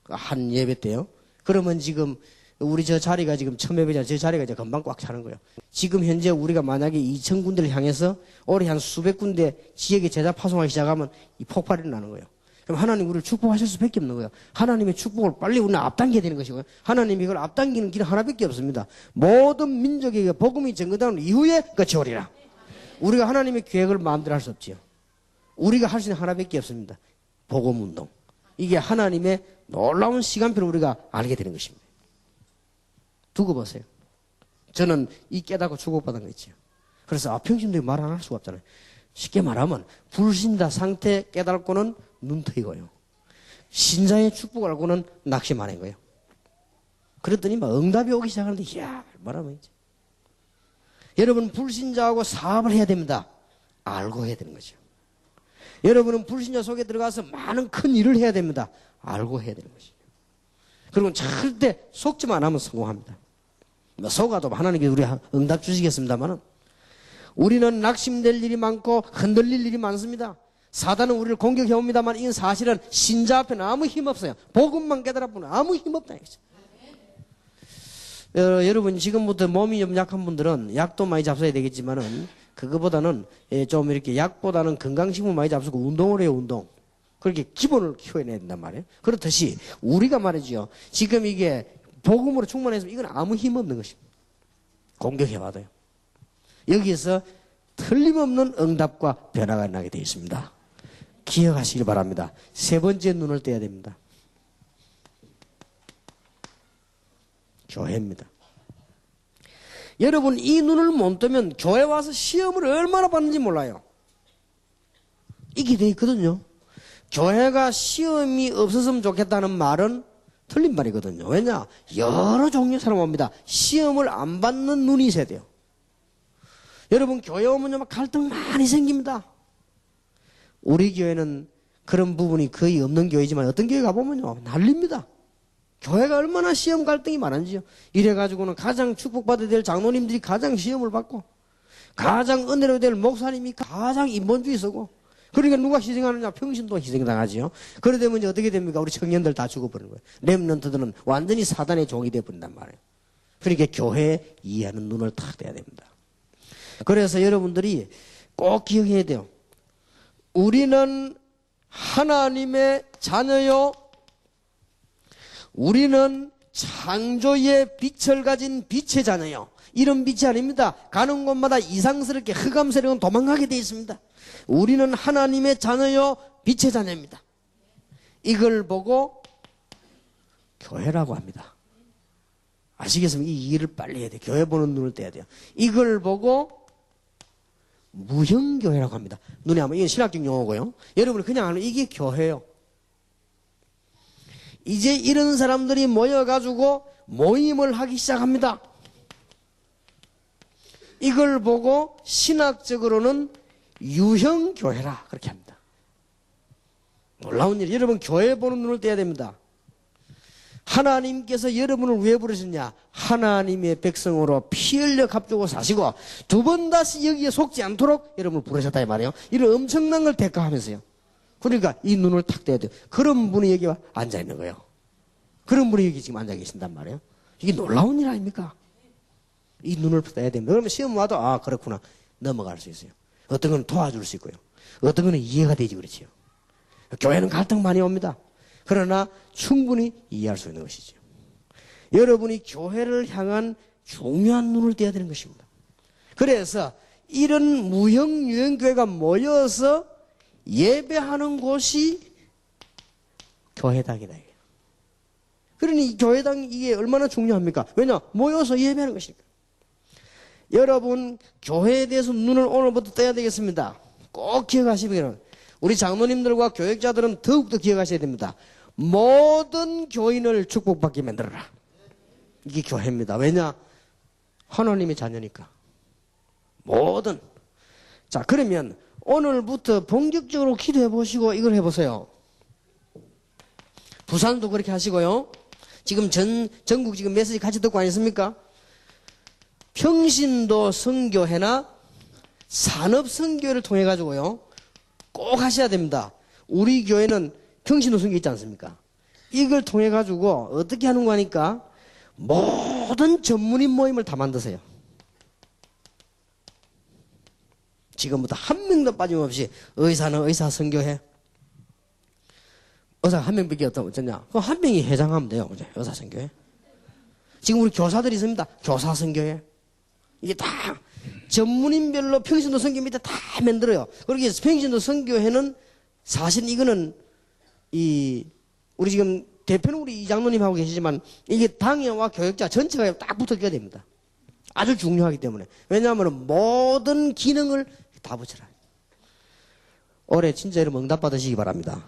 한 예배 때요. 그러면 지금 우리 저 자리가 지금 1000명이잖아요. 저 자리가 이제 금방 꽉 차는 거예요. 지금 현재 우리가 만약에 2000군데를 향해서 올해 한 수백 군데 지역에 제자 파송하기 시작하면 이 폭발이 나는 거예요. 그럼 하나님 우리를 축복하실 수밖에 없는 거예요. 하나님의 축복을 빨리 우리는 앞당겨야 되는 것이고요. 하나님이 이걸 앞당기는 길은 하나밖에 없습니다. 모든 민족에게 복음이 전거되는 이후에 끝이 오리라. 우리가 하나님의 계획을 마음대로 할 수 없지요. 우리가 할 수 있는 하나밖에 없습니다. 복음운동. 이게 하나님의 놀라운 시간표를 우리가 알게 되는 것입니다. 두고 보세요. 저는 이 깨닫고 축복받은 거 있죠. 그래서 평신도에 말 안 할 수가 없잖아요. 쉽게 말하면 불신자 상태 깨닫고는 눈 트이고요, 신자의 축복을 알고는 낙심하는 거예요. 그랬더니 막 응답이 오기 시작하는데 이야 말하면 이제 여러분 불신자하고 사업을 해야 됩니다. 알고 해야 되는 거죠. 여러분은 불신자 속에 들어가서 많은 큰 일을 해야 됩니다. 알고 해야 되는 것이죠. 그리고 절대 속지만 하면 성공합니다. 속아도 하나님께 우리 응답 주시겠습니다만은 우리는 낙심될 일이 많고 흔들릴 일이 많습니다. 사단은 우리를 공격해 옵니다만 이건 사실은 신자 앞에는 아무 힘 없어요. 복음만 깨달아보면 아무 힘 없다 이거죠. 여러분 지금부터 몸이 좀 약한 분들은 약도 많이 잡숴야 되겠지만은 그거보다는 좀 이렇게 약보다는 건강식품 많이 잡수고 운동을 해요. 운동. 그렇게 기본을 키워내야 된단 말이에요. 그렇듯이 우리가 말이죠. 지금 이게 복음으로 충만해서 이건 아무 힘 없는 것입니다. 공격해봐도요. 여기에서 틀림없는 응답과 변화가 나게 되어 있습니다. 기억하시기 바랍니다. 세 번째 눈을 떼야 됩니다. 교회입니다. 여러분 이 눈을 못 뜨면 교회 와서 시험을 얼마나 받는지 몰라요. 이게 돼 있거든요. 교회가 시험이 없었으면 좋겠다는 말은 틀린 말이거든요. 왜냐? 여러 종류의 사람 옵니다. 시험을 안 받는 눈이 있어야 돼요. 여러분 교회 오면요 갈등 많이 생깁니다. 우리 교회는 그런 부분이 거의 없는 교회지만 어떤 교회 가보면요 난립니다. 교회가 얼마나 시험 갈등이 많은지요. 이래가지고는 가장 축복받아야 될 장로님들이 가장 시험을 받고 가장 은혜로 될 목사님이 가장 인본주의 쓰고 그러니까 누가 희생하느냐? 평신도 희생당하지요. 그러다 보면 어떻게 됩니까? 우리 청년들 다 죽어버리는 거예요. 렘넌트들은 완전히 사단의 종이 되어버린단 말이에요. 그러니까 교회에 이해하는 눈을 탁 떼야 됩니다. 그래서 여러분들이 꼭 기억해야 돼요. 우리는 하나님의 자녀요. 우리는 창조의 빛을 가진 빛의 자녀요. 이런 빛이 아닙니다. 가는 곳마다 이상스럽게 흑암세력은 도망가게 되어 있습니다. 우리는 하나님의 자녀요. 빛의 자녀입니다. 이걸 보고 교회라고 합니다. 아시겠습니까? 이 일을 빨리 해야 돼요. 교회 보는 눈을 떼야 돼요. 이걸 보고 무형교회라고 합니다. 눈에 하면 이건 신학적 용어고요. 여러분 그냥 하는 이게 교회예요. 이제 이런 사람들이 모여가지고 모임을 하기 시작합니다. 이걸 보고 신학적으로는 유형교회라 그렇게 합니다. 놀라운 일. 여러분 교회 보는 눈을 떼야 됩니다. 하나님께서 여러분을 왜 부르셨냐? 하나님의 백성으로 피 흘려 값주고 사시고 두 번 다시 여기에 속지 않도록 여러분을 부르셨다 이 말이에요. 이런 엄청난 걸 대가하면서요. 그러니까 이 눈을 탁 떼야 돼요. 그런 분이 여기 앉아 있는 거예요. 그런 분이 여기 지금 앉아 계신단 말이에요. 이게 놀라운 일 아닙니까? 이 눈을 떼야 됩니다. 그러면 시험 와도 아 그렇구나 넘어갈 수 있어요. 어떤 건 도와줄 수 있고요. 어떤 거는 이해가 되지 그렇지요. 교회는 갈등 많이 옵니다. 그러나 충분히 이해할 수 있는 것이죠. 여러분이 교회를 향한 중요한 눈을 떼야 되는 것입니다. 그래서 이런 무형 유형교회가 모여서 예배하는 곳이 교회당이다. 그러니 교회당 이게 얼마나 중요합니까? 왜냐? 모여서 예배하는 것이니까. 여러분 교회에 대해서 눈을 오늘부터 떼야 되겠습니다. 꼭 기억하시면 우리 장로님들과 교역자들은 더욱더 기억하셔야 됩니다. 모든 교인을 축복받게 만들어라. 이게 교회입니다. 왜냐? 하나님의 자녀니까. 모든. 자, 그러면 오늘부터 본격적으로 기도해 보시고 이걸 해보세요. 부산도 그렇게 하시고요. 지금 전국 지금 메시지 같이 듣고 아니십니까? 평신도 선교회나 산업 선교를 통해 가지고요. 꼭 하셔야 됩니다. 우리 교회는 평신도 선교 있지 않습니까? 이걸 통해 가지고 어떻게 하는 거 하니까 모든 전문인 모임을 다 만드세요. 지금부터 한 명도 빠짐없이 의사는 의사 선교회. 의사가 한 명밖에 없냐? 그럼 한 명이 회장하면 돼요. 의사 선교회. 지금 우리 교사들이 있습니다. 교사 선교회. 이게 다 전문인별로 평신도 선교 밑에 다 만들어요. 그렇게 평신도 선교회는 사실 이거는 우리 지금 대표는 우리 이장로님 하고 계시지만 이게 당회와 교역자 전체가 딱 붙어줘야 됩니다. 아주 중요하기 때문에. 왜냐하면 모든 기능을 다 붙여라. 올해 진짜 여러분 응답 받으시기 바랍니다.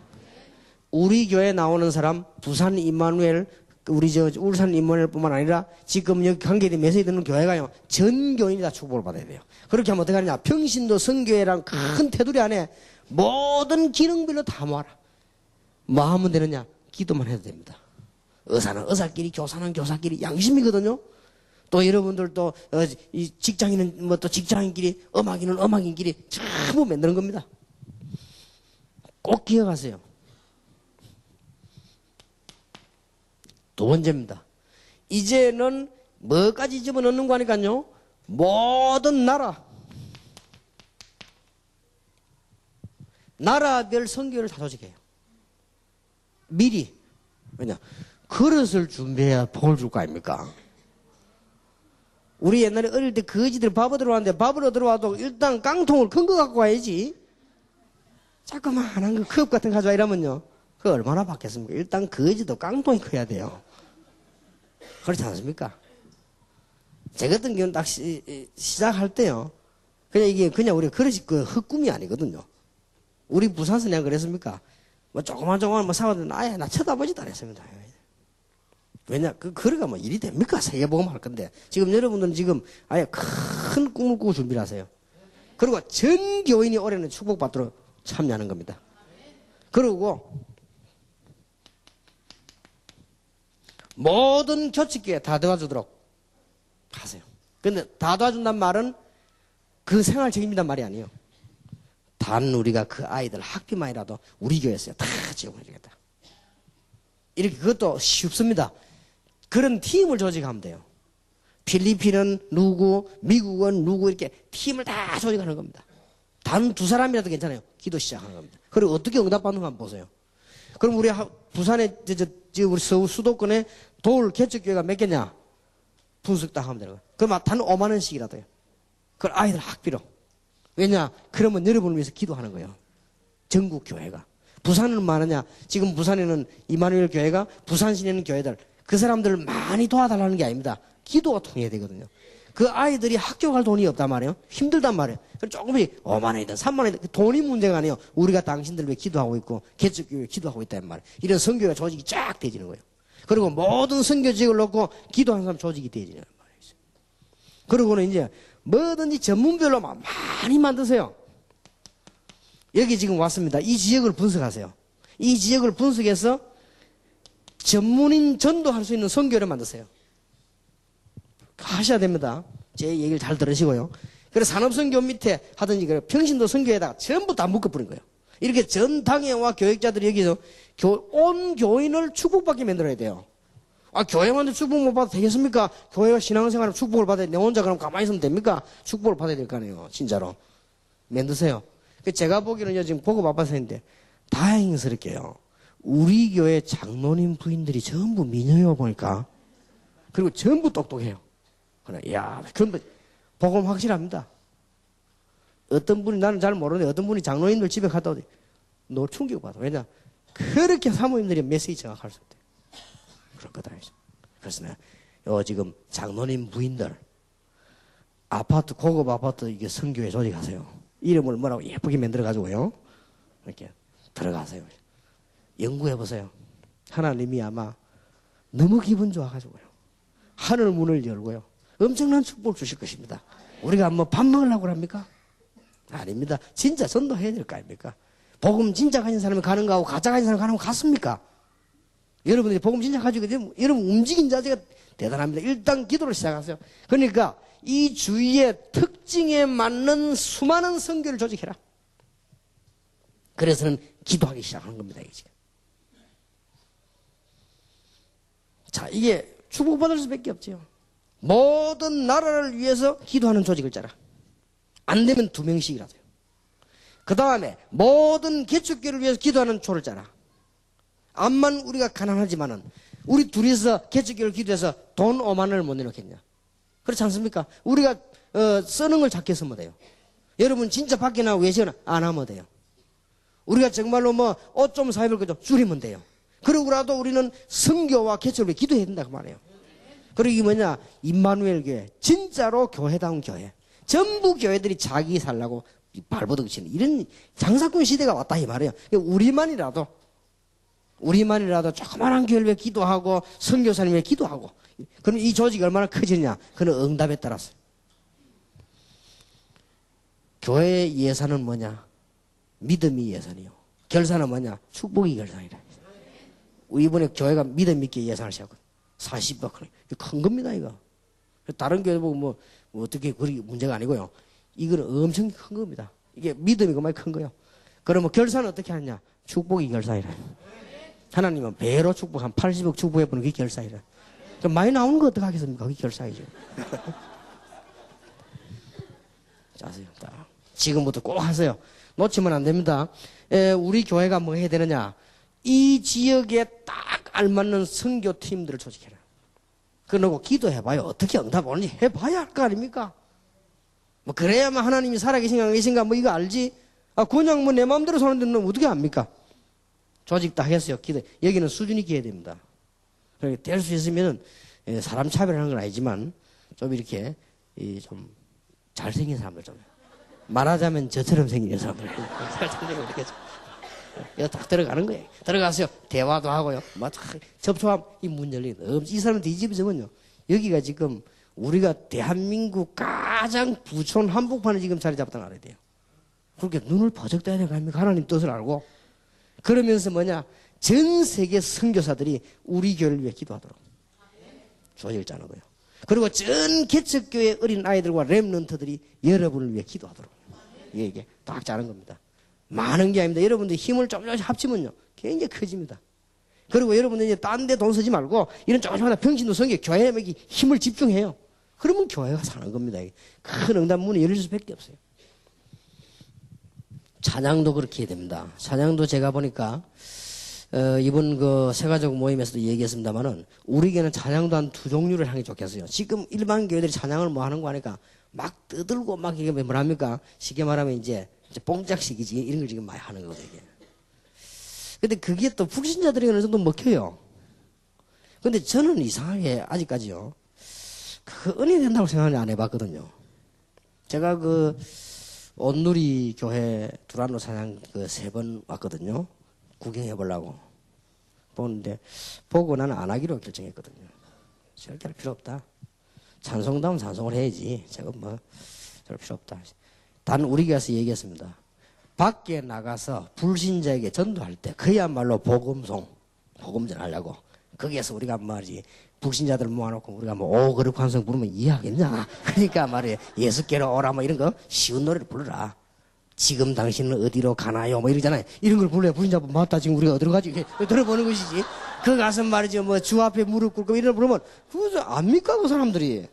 우리 교회 나오는 사람 부산 임마누엘 우리 울산 임원회뿐만 아니라 지금 여기 관계된 메시지 듣는 교회가요, 전 교인이 다 축복을 받아야 돼요. 그렇게 하면 어떻게 하느냐? 평신도 성교회랑 큰 테두리 안에 모든 기능별로 다 모아라. 뭐 하면 되느냐? 기도만 해도 됩니다. 의사는 의사끼리, 교사는 교사끼리, 양심이거든요. 또 여러분들도 이 직장인은 뭐 또 직장인끼리, 음악인은 음악인끼리 전부 만드는 겁니다. 꼭 기억하세요. 두 번째입니다. 이제는 뭐까지 집어넣는 거 하니까요, 모든 나라별 선교를 다 조직해요. 미리. 왜냐? 그릇을 준비해야 복을 줄 거 아닙니까? 우리 옛날에 어릴 때 거지들 밥을 들어왔는데, 밥으로 들어와도 일단 깡통을 큰 거 갖고 와야지. 자그마한 거 컵 같은 거 가져와 이러면요, 그거 얼마나 받겠습니까? 일단 거지도 깡통이 커야 돼요. 그렇지 않습니까? 제 같은 경우는 딱 시작할 때요, 그냥 이게 그냥 우리 그릇이 그 헛꿈이 아니거든요. 우리 부산에서 내가 그랬습니까? 뭐 조그만 뭐 사거든, 아예 나 쳐다보지도 않았습니다. 왜냐? 그 그릇가 뭐 일이 됩니까? 세계복음 할 건데. 지금 여러분들은 지금 아예 큰 꿈을 꾸고 준비를 하세요. 그리고 전 교인이 올해는 축복받도록 참여하는 겁니다. 그리고 모든 교칙교회 다 도와주도록 하세요. 근데 다 도와준단 말은 그 생활 책임이란 말이 아니에요. 단 우리가 그 아이들 학비만이라도 우리 교회에서 다 지원해주겠다. 이렇게 그것도 쉽습니다. 그런 팀을 조직하면 돼요. 필리핀은 누구, 미국은 누구, 이렇게 팀을 다 조직하는 겁니다. 단 두 사람이라도 괜찮아요. 기도 시작하는 겁니다. 그리고 어떻게 응답받는 거 한번 보세요. 그럼 우리 부산에, 우리 서울 수도권에 돌 개척교회가 몇 개냐? 분석 딱 하면 되는 거예요. 그럼 단 5만 원씩이라도요. 그걸 아이들 학비로. 왜냐? 그러면 여러분을 위해서 기도하는 거예요. 전국 교회가. 부산은 많으냐? 지금 부산에는 이마누엘 교회가 부산 시내 있는 교회들, 그 사람들을 많이 도와달라는 게 아닙니다. 기도가 통해야 되거든요. 그 아이들이 학교 갈 돈이 없단 말이에요. 힘들단 말이에요. 조금씩 5만 원이든 3만 원이든 돈이 문제가 아니에요. 우리가 당신들 위해 기도하고 있고 개척교회 기도하고 있다는 말이에요. 이런 선교회 조직이 쫙 되지는 거예요. 그리고 모든 선교직을 놓고 기도하는 사람 조직이 되지는 말이에요. 그리고는 이제 뭐든지 전문별로 많이 만드세요. 여기 지금 왔습니다. 이 지역을 분석하세요. 이 지역을 분석해서 전문인 전도할 수 있는 선교를 만드세요. 하셔야 됩니다. 제 얘기를 잘 들으시고요. 그래서 산업선교 밑에 하든지 평신도 선교에다가 전부 다 묶어버린 거예요. 이렇게 전 당회와 교육자들이 여기서 온 교인을 축복받게 만들어야 돼요. 아, 교회만도 축복 못 받아도 되겠습니까? 교회가 신앙생활을 축복을 받아야 돼. 내 혼자 그럼 가만히 있으면 됩니까? 축복을 받아야 될 거 아니에요. 진짜로. 만드세요. 제가 보기에는 지금 보고 바빠서 했는데 다행스럽게요. 우리 교회 장로님 부인들이 전부 미녀요 보니까. 그리고 전부 똑똑해요. 그래, 이야, 그런데 복음 확실합니다. 어떤 분이, 나는 잘 모르는데 어떤 분이 장로님들 집에 갔다 오더니 너 충격받아. 왜냐? 그렇게 사모님들이 메시지 정확할 수 없대. 그럴 거다. 그래서 내가 지금 장로님 부인들 아파트, 고급 아파트 이게 선교회 조직하세요. 이름을 뭐라고 예쁘게 만들어가지고요. 이렇게 들어가세요. 연구해보세요. 하나님이 아마 너무 기분 좋아가지고요. 하늘 문을 열고요. 엄청난 축복을 주실 것입니다. 우리가 뭐 밥 먹으려고 합니까? 아닙니다. 진짜 전도해야 될 거 아닙니까? 복음 진짜 가진 사람이 가는 거하고 가짜 가진 사람이 가는 거 같습니까? 여러분들이 복음 진짜 가지고 여러분 움직인 자세가 대단합니다. 일단 기도를 시작하세요. 그러니까 이 주위의 특징에 맞는 수많은 선교를 조직해라. 그래서는 기도하기 시작하는 겁니다. 이게 지금. 자, 이게 축복받을 수밖에 없죠. 모든 나라를 위해서 기도하는 조직을 짜라. 안 되면 2명씩이라도요. 그 다음에 모든 개척교회를 위해서 기도하는 조를 짜라. 암만 우리가 가난하지만은 우리 둘이서 개척교회를 기도해서 돈 5만 원을 못 내놓겠냐. 그렇지 않습니까? 우리가 쓰는 걸 작게 쓰면 돼요. 여러분 진짜 밖에나 외식은 안 하면 돼요. 우리가 정말로 뭐 옷 좀 사입을 거 좀 줄이면 돼요. 그러고라도 우리는 선교와 개척을 위해 기도해야 된다 그 말이에요. 그리고 이게 뭐냐? 임마누엘 교회. 진짜로 교회다운 교회. 전부 교회들이 자기 살라고 발버둥 치는 이런 장사꾼 시대가 왔다 이 말이에요. 우리만이라도 우리만이라도 조그마한 교회를 기도하고 선교사님의 기도하고 그럼 이 조직이 얼마나 커지느냐? 그는 응답에 따라서. 교회의 예산은 뭐냐? 믿음이 예산이요. 결산은 뭐냐? 축복이 결산이라. 이번에 교회가 믿음 있게 예산을 시작했거든. 40억. 큰 겁니다, 이거. 다른 교회 보고 뭐 어떻게 그리 문제가 아니고요. 이거는 엄청 큰 겁니다. 이게 믿음이 그만이 큰 거예요. 그러면 결산은 어떻게 하느냐? 축복이 결산이라. 하나님은 배로 축복, 한 80억 축복해보는 게 결산이라. 좀 많이 나오는 거 어떻게 하겠습니까? 그게 결산이죠. 자세요. 지금부터 꼭 하세요. 놓치면 안 됩니다. 우리 교회가 뭐 해야 되느냐? 이 지역에 딱 알맞는 선교팀들을 조직해라. 그러고 기도해봐요. 어떻게 응답 오는지 해봐야 할 거 아닙니까? 뭐 그래야만 하나님이 살아계신가 안 계신가 뭐 이거 알지? 그냥 뭐 내 마음대로 사는 데는 어떻게 압니까? 조직 다 했어요. 기도. 여기는 수준 있게 해야 됩니다. 그러니까 될 수 있으면 사람 차별하는 건 아니지만 좀 이렇게 좀 잘생긴 사람들 좀 말하자면 저처럼 생긴 사람들 이렇게 이거 딱 들어가는 거예요. 들어가세요. 대화도 하고요. 막 접촉하면 이 문 열리는. 이 사람한테 이 집에서는요. 여기가 지금 우리가 대한민국 가장 부촌 한복판에 지금 자리 잡았다는 알아야 돼요. 그렇게 눈을 버쩍 떠야 되는 거 아닙니까? 하나님 뜻을 알고. 그러면서 뭐냐? 전 세계 선교사들이 우리 교회를 위해 기도하도록 조직을 짜는 거예요. 그리고 전 개척교회 어린 아이들과 렘넌트들이 여러분을 위해 기도하도록 이게 딱 짜는 겁니다. 많은 게 아닙니다. 여러분들 힘을 조금씩 합치면요 굉장히 커집니다. 그리고 여러분들 이제 딴 데 돈 쓰지 말고 이런 조그마한 평신도 성교 교회에 힘을 집중해요. 그러면 교회가 사는 겁니다. 큰 응답 문이 열릴 수밖에 없어요. 찬양도 그렇게 해야 됩니다. 찬양도 제가 보니까 이번 그 세가족 모임에서도 얘기했습니다만은 우리 교회는 찬양도 한 2종류를 하는 게 좋겠어요. 지금 일반 교회들이 찬양을 뭐 하는 거 하니까 막 떠들고 막 이게 뭐랍니까? 쉽게 말하면 이제 뽕짝식이지 이런 걸 지금 많이 하는 거거든요. 이게. 근데 그게 또 불신자들이 어느 정도 먹혀요. 근데 저는 이상하게 아직까지요. 그 은혜 된다고 생각을 안 해봤거든요. 제가 그 온누리 교회 두란노 찬양 그 3번 왔거든요. 구경해 보려고 보는데 보고 나는 안 하기로 결정했거든요. 절대 할 필요 없다. 찬송다운 찬송을 해야지. 제가 뭐 별 필요 없다. 단 우리 교회에서 얘기했습니다. 밖에 나가서 불신자에게 전도할 때 그야말로 복음송, 복음전 하려고 거기에서 우리가 말이지 불신자들 모아놓고 우리가 뭐 오그룹 환성 부르면 이해하겠냐. 그러니까 말이에요. 예수께로 오라 뭐 이런 거 쉬운 노래를 부르라. 지금 당신은 어디로 가나요? 뭐 이러잖아요. 이런 걸 불러야 불신자분 맞다. 지금 우리가 어디로 가지? 이렇게 들어보는 것이지. 그 가서 말이죠. 뭐 주 앞에 무릎 꿇고 이런 걸 부르면 그거 압니까? 그 사람들이.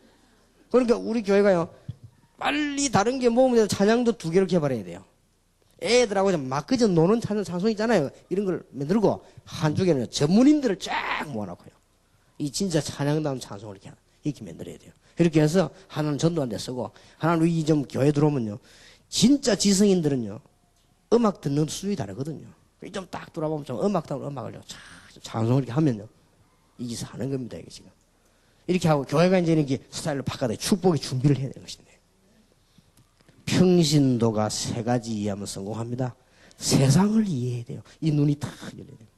그러니까 우리 교회가요. 빨리 다른 게 모으면 찬양도 2개를 개발해야 돼요. 애들하고 막 그저 노는 찬송 있잖아요. 이런 걸 만들고 한쪽에는 전문인들을 쫙 모아놓고요. 이 진짜 찬양다운 찬송을 이렇게 만들어야 돼요. 이렇게 해서 하나는 전도한 데 쓰고 하나는 이 좀 교회 들어오면요. 진짜 지성인들은요. 음악 듣는 수준이 다르거든요. 좀 딱 돌아보면 좀 음악다운 음악을 찬송을 이렇게 하면요. 이게 사는 겁니다. 이게 지금. 이렇게 하고 교회가 이제 이렇게 스타일로 바꿔야 축복의 준비를 해야 되는 것인데. 평신도가 3가지 이해하면 성공합니다. 세상을 이해해야 돼요. 이 눈이 다 열려야 돼요.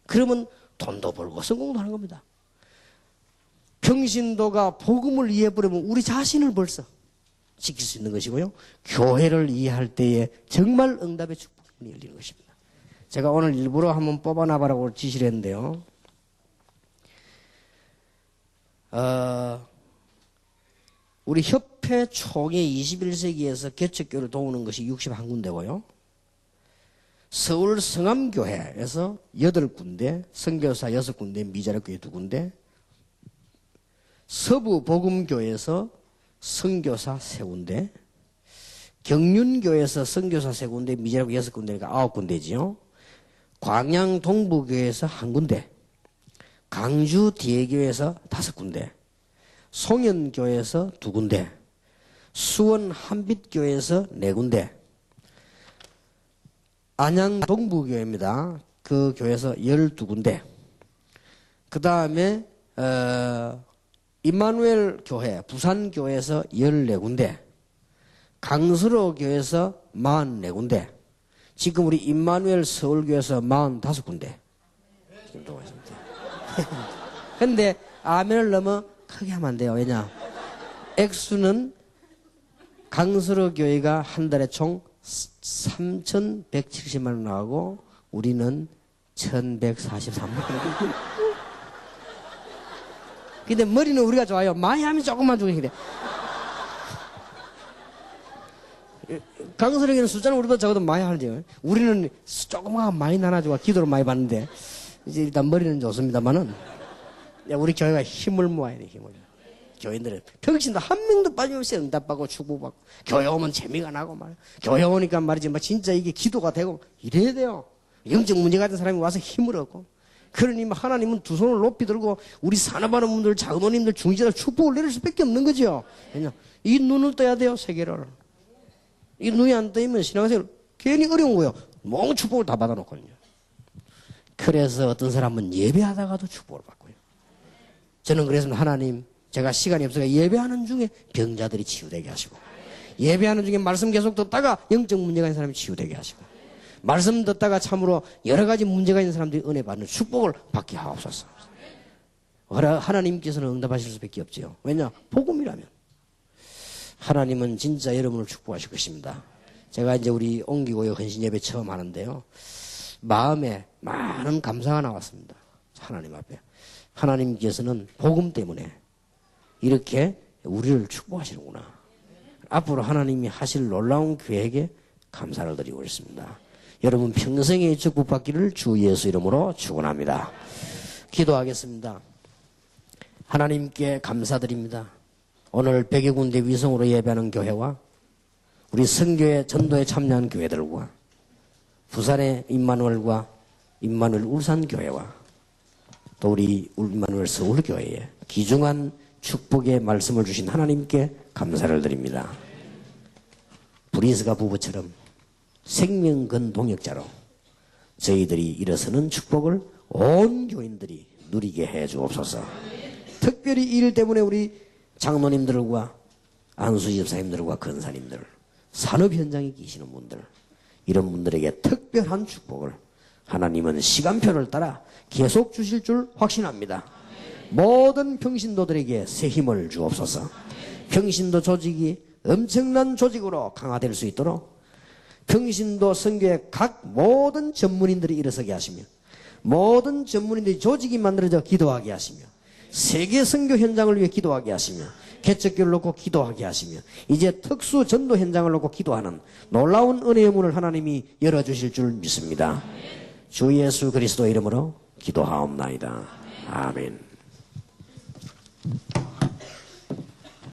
그러면 돈도 벌고 성공도 하는 겁니다. 평신도가 복음을 이해해버리면 우리 자신을 벌써 지킬 수 있는 것이고요. 교회를 이해할 때에 정말 응답의 축복이 열리는 것입니다. 제가 오늘 일부러 한번 뽑아놔보라고 지시를 했는데요. 우리 협회 총회 21세기에서 개척교회를 도우는 것이 61군데고요. 서울 성암교회에서 8군데, 선교사 6군데, 미자력교회 2군데, 서부복음교회에서 선교사 3군데, 경륜교회에서 선교사 3군데, 미자력 6군데니까 9군데지요. 광양동부교회에서 1군데, 강주 디에교회에서 5군데, 송현교회에서 2군데, 수원 한빛교회에서 4군데, 안양 동부교회입니다. 그 교회에서 12군데, 그 다음에 임마누엘 교회, 부산교회에서 14군데, 강서로 교회에서 44군데, 지금 우리 임마누엘 서울교회에서 45군데, 김동완 때. 근데 아멘을 너무 크게 하면 안 돼요. 왜냐? 액수는 강서로 교회가 한 달에 총 3,170만 원 나가고 우리는 1,143만 원. 근데 머리는 우리가 좋아요. 많이 하면 조금만 주고 그래. 강서력에는 숫자는 우리보다 적어도 많이 하죠. 우리는 조금만 많이 나눠주고 기도를 많이 받는데 이제 일단 머리는 좋습니다만은 우리 교회가 힘을 모아야 돼. 힘을. 교인들은 평신도 한 명도 빠짐없이 응답받고 축복받고 교회 오면 재미가 나고 말이야. 교회 오니까 말이지 진짜 이게 기도가 되고 이래야 돼요. 영적 문제 가진 사람이 와서 힘을 얻고 그러니 하나님은 두 손을 높이 들고 우리 산업하는 분들, 장로님들, 중지자들 축복을 내릴 수밖에 없는 거죠. 왜냐? 이 눈을 떠야 돼요, 세계를. 이 눈이 안 뜨이면 신앙생활 괜히 어려운 거예요. 뭔 축복을 다 받아놓거든요. 그래서 어떤 사람은 예배하다가도 축복을 받고요. 저는 그래서 하나님, 제가 시간이 없으니까 예배하는 중에 병자들이 치유되게 하시고, 예배하는 중에 말씀 계속 듣다가 영적 문제가 있는 사람이 치유되게 하시고, 말씀 듣다가 참으로 여러 가지 문제가 있는 사람들이 은혜 받는 축복을 받게 하옵소서. 하나님께서는 응답하실 수밖에 없지요. 왜냐? 복음이라면. 하나님은 진짜 여러분을 축복하실 것입니다. 제가 이제 우리 옮기고요 헌신 예배 처음 하는데요. 마음에 많은 감사가 나왔습니다. 하나님 앞에. 하나님께서는 복음 때문에 이렇게 우리를 축복하시는구나. 앞으로 하나님이 하실 놀라운 계획에 감사를 드리고 있습니다. 여러분 평생에 축복받기를 주 예수 이름으로 축원합니다. 기도하겠습니다. 하나님께 감사드립니다. 오늘 100여 군데 위성으로 예배하는 교회와 우리 선교의 전도에 참여한 교회들과 부산의 임마누엘과 임마누엘 울산교회와 또 우리 임마누엘 서울교회에 귀중한 축복의 말씀을 주신 하나님께 감사를 드립니다. 브리스가 부부처럼 생명건 동역자로 저희들이 일어서는 축복을 온 교인들이 누리게 해 주옵소서. 특별히 이 일 때문에 우리 장로님들과 안수집사님들과 근사님들, 산업 현장에 계시는 분들, 이런 분들에게 특별한 축복을 하나님은 시간표를 따라 계속 주실 줄 확신합니다. 모든 평신도들에게 새 힘을 주옵소서. 평신도 조직이 엄청난 조직으로 강화될 수 있도록 평신도 선교의 각 모든 전문인들이 일어서게 하시며 모든 전문인들이 조직이 만들어져 기도하게 하시며 세계 선교 현장을 위해 기도하게 하시며 개척교를 놓고 기도하게 하시며 이제 특수 전도 현장을 놓고 기도하는 놀라운 은혜의 문을 하나님이 열어주실 줄 믿습니다. 주 예수 그리스도 이름으로 기도하옵나이다. 아멘.